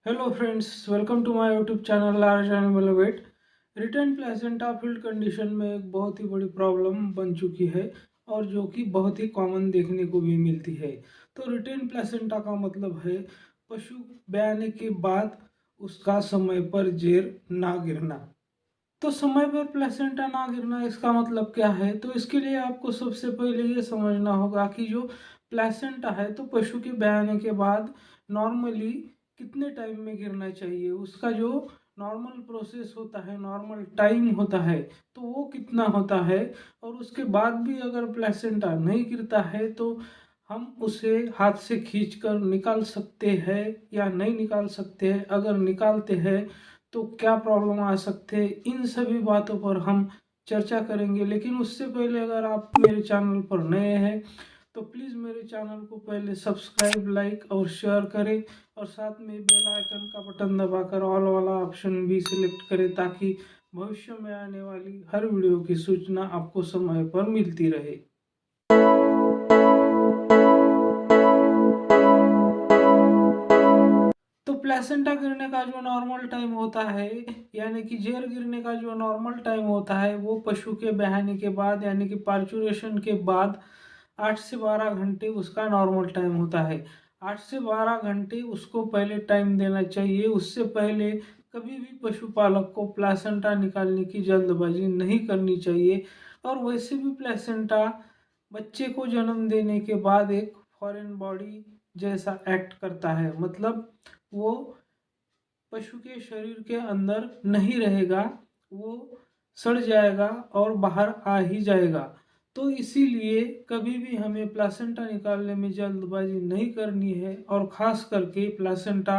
Hello friends, welcome to my YouTube channel large animal vet. Return placenta field condition में एक बहुत ही बड़ी problem बन चुकी है और जो कि बहुत ही कॉमन देखने को भी मिलती है। तो रिटर्न प्लेसेंटा का मतलब है पशु ब्याने के बाद उसका समय पर जेर ना गिरना। तो समय पर प्लेसेंटा ना गिरना इसका मतलब क्या है? तो इसके लिए आपको सबसे पहले ये समझना होगा कि जो प्लेसेंटा है तो पशु के ब्याने के बाद नॉर्मली कितने टाइम में गिरना चाहिए, उसका जो नॉर्मल प्रोसेस होता है, नॉर्मल टाइम होता है, तो वो कितना होता है। और उसके बाद भी अगर प्लेसेंटा नहीं गिरता है तो हम उसे हाथ से खींचकर निकाल सकते हैं या नहीं निकाल सकते हैं। अगर निकालते हैं तो क्या प्रॉब्लम आ सकते हैं, इन सभी बातों पर हम चर्चा करेंगे। लेकिन उससे पहले अगर आप मेरे चैनल पर नए हैं तो प्लीज़ मेरे चैनल को पहले सब्सक्राइब, लाइक और शेयर करें और साथ में बेल आइकन का बटन दबाकर ऑल वाला ऑप्शन भी सिलेक्ट करें ताकि भविष्य में आने वाली हर वीडियो की सूचना आपको समय पर मिलती रहे। तो प्लेसेंटा गिरने का जो नॉर्मल टाइम होता है, यानी कि जेर गिरने का जो नॉर्मल टाइम होता है, वो पशु के बहाने के बाद यानी कि पार्चुरेशन के बाद 8 से 12 घंटे उसका नॉर्मल टाइम होता है। 8 से 12 घंटे उसको पहले टाइम देना चाहिए। उससे पहले कभी भी पशुपालक को प्लेसेंटा निकालने की जल्दबाजी नहीं करनी चाहिए। और वैसे भी प्लेसेंटा बच्चे को जन्म देने के बाद एक फॉरेन बॉडी जैसा एक्ट करता है, मतलब वो पशु के शरीर के अंदर नहीं रहेगा, वो सड़ जाएगा और बाहर आ ही जाएगा। तो इसीलिए कभी भी हमें प्लासेंटा निकालने में जल्दबाजी नहीं करनी है और ख़ास करके प्लासेंटा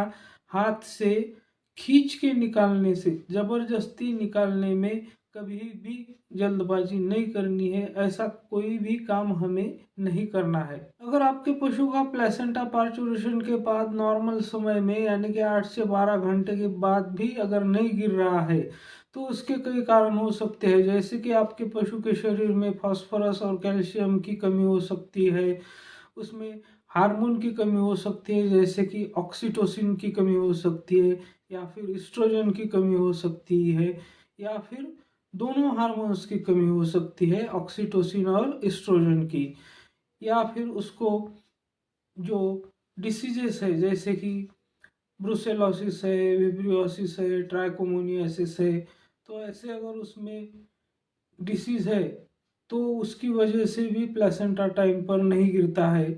हाथ से खींच के निकालने से, ज़बरदस्ती निकालने में कभी भी जल्दबाजी नहीं करनी है। ऐसा कोई भी काम हमें नहीं करना है। अगर आपके पशु का प्लेसेंटा पार्चुरेशन के बाद नॉर्मल समय में यानी कि 8 से 12 घंटे के बाद भी अगर नहीं गिर रहा है तो उसके कई कारण हो सकते हैं, जैसे कि आपके पशु के शरीर में फास्फोरस और कैल्शियम की कमी हो सकती है, उसमें हार्मोन की कमी हो सकती है जैसे कि ऑक्सीटोसिन की कमी हो सकती है, या फिर एस्ट्रोजन की कमी हो सकती है, या फिर दोनों हार्मोन्स की कमी हो सकती है, ऑक्सीटोसिन और एस्ट्रोजन की। या फिर उसको जो डिसीजेस है जैसे कि ब्रुसेलोसिस है, विब्रियोसिस है, ट्राइकोमोनियासिस है, तो ऐसे अगर उसमें डिसीज है तो उसकी वजह से भी प्लेसेंटा टाइम पर नहीं गिरता है।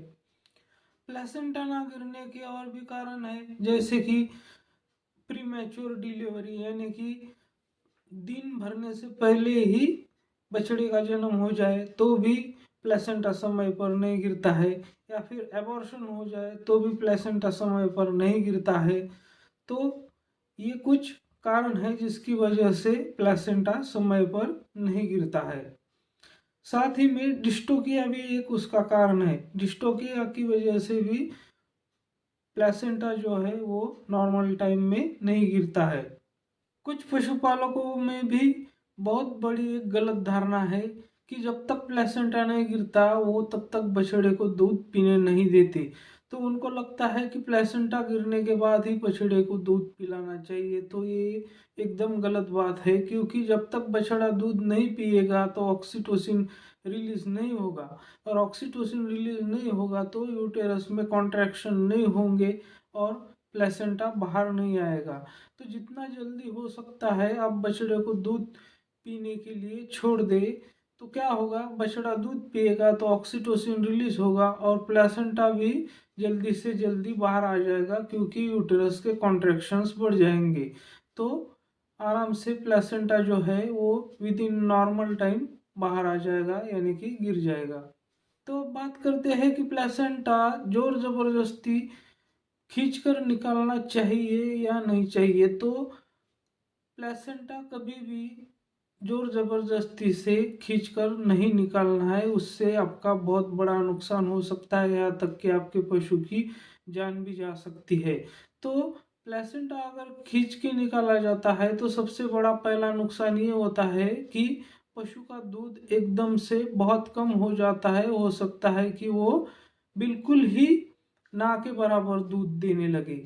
प्लेसेंटा ना गिरने के और भी कारण है जैसे कि प्रीमैच्योर डिलीवरी, यानी कि दिन भरने से पहले ही बछड़े का जन्म हो जाए तो भी प्लेसेंटा समय पर नहीं गिरता है, या फिर एबॉर्शन हो जाए तो भी प्लेसेंटा समय पर नहीं गिरता है। तो ये कुछ कारण है जिसकी वजह से प्लेसेंटा समय पर नहीं गिरता है। साथ ही में डिस्टोकिया भी एक उसका कारण है। डिस्टोकिया की वजह से भी प्लेसेंटा जो है वो नॉर्मल टाइम में नहीं गिरता है। कुछ पशुपालकों में भी बहुत बड़ी एक गलत धारणा है कि जब तक प्लेसेंटा नहीं गिरता वो तब तक बछड़े को दूध पीने नहीं देते। तो उनको लगता है कि प्लेसेंटा गिरने के बाद ही बछड़े को दूध पिलाना चाहिए। तो ये एकदम गलत बात है, क्योंकि जब तक बछड़ा दूध नहीं पिएगा तो ऑक्सीटोसिन रिलीज नहीं होगा, और ऑक्सीटोसिन रिलीज नहीं होगा तो यूटेरस में कॉन्ट्रैक्शन नहीं होंगे और प्लेसेंटा बाहर नहीं आएगा। तो जितना जल्दी हो सकता है आप बछड़े को दूध पीने के लिए छोड़ दे। तो क्या होगा, बछड़ा दूध पिएगा तो ऑक्सीटोसिन रिलीज होगा और प्लेसेंटा भी जल्दी से जल्दी बाहर आ जाएगा, क्योंकि यूटेरस के कॉन्ट्रैक्शंस बढ़ जाएंगे। तो आराम से प्लेसेंटा जो है वो विद इन नॉर्मल टाइम बाहर आ जाएगा, यानी कि गिर जाएगा। तो अब बात करते हैं कि प्लेसेंटा जोर जबरदस्ती खींचकर निकालना चाहिए या नहीं चाहिए। तो प्लेसेंटा कभी भी जोर जबरदस्ती से खींचकर नहीं निकालना है, उससे आपका बहुत बड़ा नुकसान हो सकता है, यहाँ तक कि आपके पशु की जान भी जा सकती है। तो प्लेसेंटा अगर खींच के निकाला जाता है तो सबसे बड़ा पहला नुकसान ये होता है कि पशु का दूध एकदम से बहुत कम हो जाता है। हो सकता है कि वो बिल्कुल ही ना के बराबर दूध देने लगे।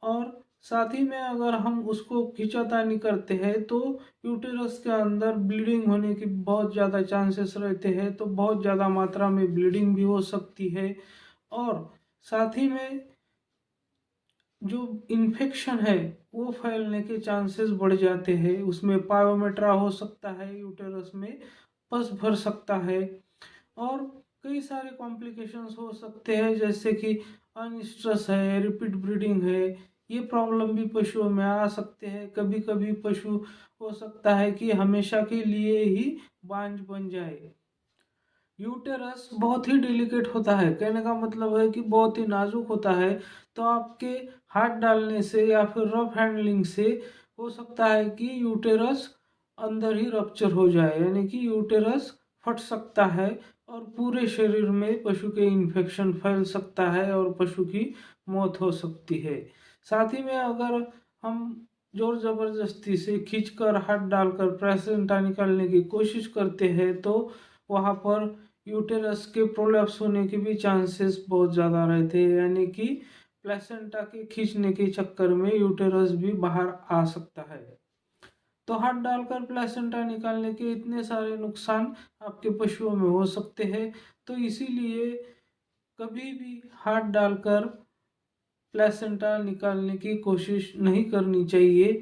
और साथ ही में अगर हम उसको खींचातानी करते हैं तो यूटेरस के अंदर ब्लीडिंग होने की बहुत ज़्यादा चांसेस रहते हैं, तो बहुत ज़्यादा मात्रा में ब्लीडिंग भी हो सकती है। और साथ ही में जो इन्फेक्शन है वो फैलने के चांसेस बढ़ जाते हैं। उसमें पायोमेट्रा हो सकता है, यूटेरस में पस भर सकता है और कई सारे कॉम्प्लिकेशंस हो सकते हैं, जैसे कि अनस्ट्रस है, रिपीट ब्रीडिंग है। ये प्रॉब्लम भी पशुओं में आ सकते हैं। कभी कभी पशु हो सकता है कि हमेशा के लिए ही बांझ बन जाए। यूटेरस बहुत ही डिलिकेट होता है, कहने का मतलब है कि बहुत ही नाजुक होता है। तो आपके हाथ डालने से या फिर रफ हैंडलिंग से हो सकता है कि यूटेरस अंदर ही रप्चर हो जाए, यानी कि यूटेरस फट सकता है और पूरे शरीर में पशु के इन्फेक्शन फैल सकता है और पशु की मौत हो सकती है। साथ ही में अगर हम जोर जबरदस्ती से खींचकर हाथ डालकर प्लेसेंटा निकालने की कोशिश करते हैं तो वहाँ पर यूटेरस के प्रोलैप्स होने के भी चांसेस बहुत ज़्यादा रहते हैं, यानी कि प्लेसेंटा के खींचने के चक्कर में यूटेरस भी बाहर आ सकता है। तो हाथ डालकर प्लेसेंटा निकालने के इतने सारे नुकसान आपके पशुओं में हो सकते हैं, तो इसीलिए कभी भी हाथ डालकर प्लेसेंटा निकालने की कोशिश नहीं करनी चाहिए।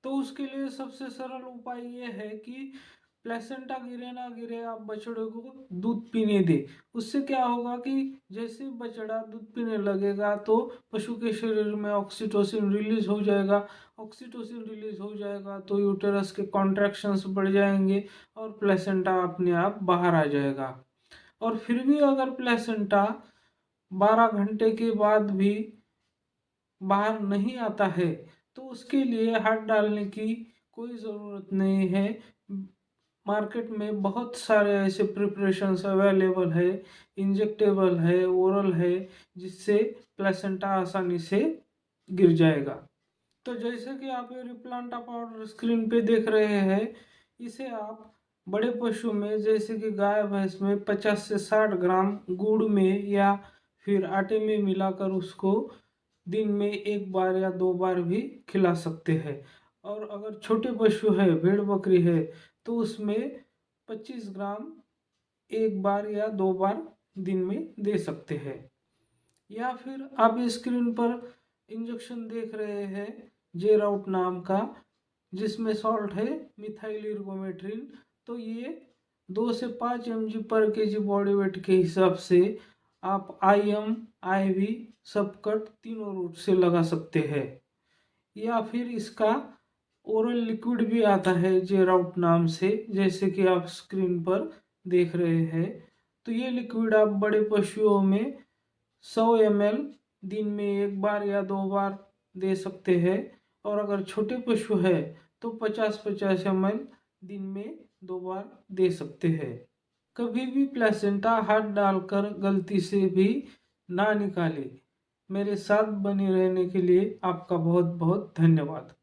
तो उसके लिए सबसे सरल उपाय ये है कि प्लेसेंटा गिरे ना गिरे आप बछड़े को दूध पीने दे। उससे क्या होगा कि जैसे बछड़ा दूध पीने लगेगा तो पशु के शरीर में ऑक्सीटोसिन रिलीज हो जाएगा। ऑक्सीटोसिन रिलीज हो जाएगा तो यूटेरस के कॉन्ट्रैक्शंस बढ़ जाएंगे और प्लेसेंटा अपने आप बाहर आ जाएगा। और फिर भी अगर प्लेसेंटा 12 घंटे के बाद भी बाहर नहीं आता है तो उसके लिए हाथ डालने की कोई ज़रूरत नहीं है। मार्केट में बहुत सारे ऐसे प्रिपरेशंस अवेलेबल है, इंजेक्टेबल है, ओरल है, जिससे प्लेसेंटा आसानी से गिर जाएगा। तो जैसे कि आप ये रिप्लांटा पाउडर स्क्रीन पे देख रहे हैं, इसे आप बड़े पशु में जैसे कि गाय भैंस में 50 से 60 ग्राम गुड़ में या फिर आटे में मिलाकर उसको दिन में 1 बार या 2 बार भी खिला सकते हैं। और अगर छोटे पशु है, भेड़ बकरी है, तो उसमें 25 ग्राम 1 बार या 2 बार दिन में दे सकते हैं। या फिर आप स्क्रीन पर इंजेक्शन देख रहे हैं जे राउट नाम का, जिसमें सॉल्ट है मिथाइल इर्गोमेट्रिन। तो ये 2 से 5 mg पर केजी बॉडी वेट के हिसाब से आप IM, IV, सबकट तीनों रूट से लगा सकते हैं। या फिर इसका ओरल लिक्विड भी आता है जे राउट नाम से, जैसे कि आप स्क्रीन पर देख रहे हैं। तो ये लिक्विड आप बड़े पशुओं में 100 ml दिन में 1 बार या 2 बार दे सकते हैं। और अगर छोटे पशु है तो 50-50 ml दिन में 2 बार दे सकते हैं। कभी भी प्लेसेंटा हाथ डालकर गलती से भी ना निकाले। मेरे साथ बने रहने के लिए आपका बहुत बहुत धन्यवाद।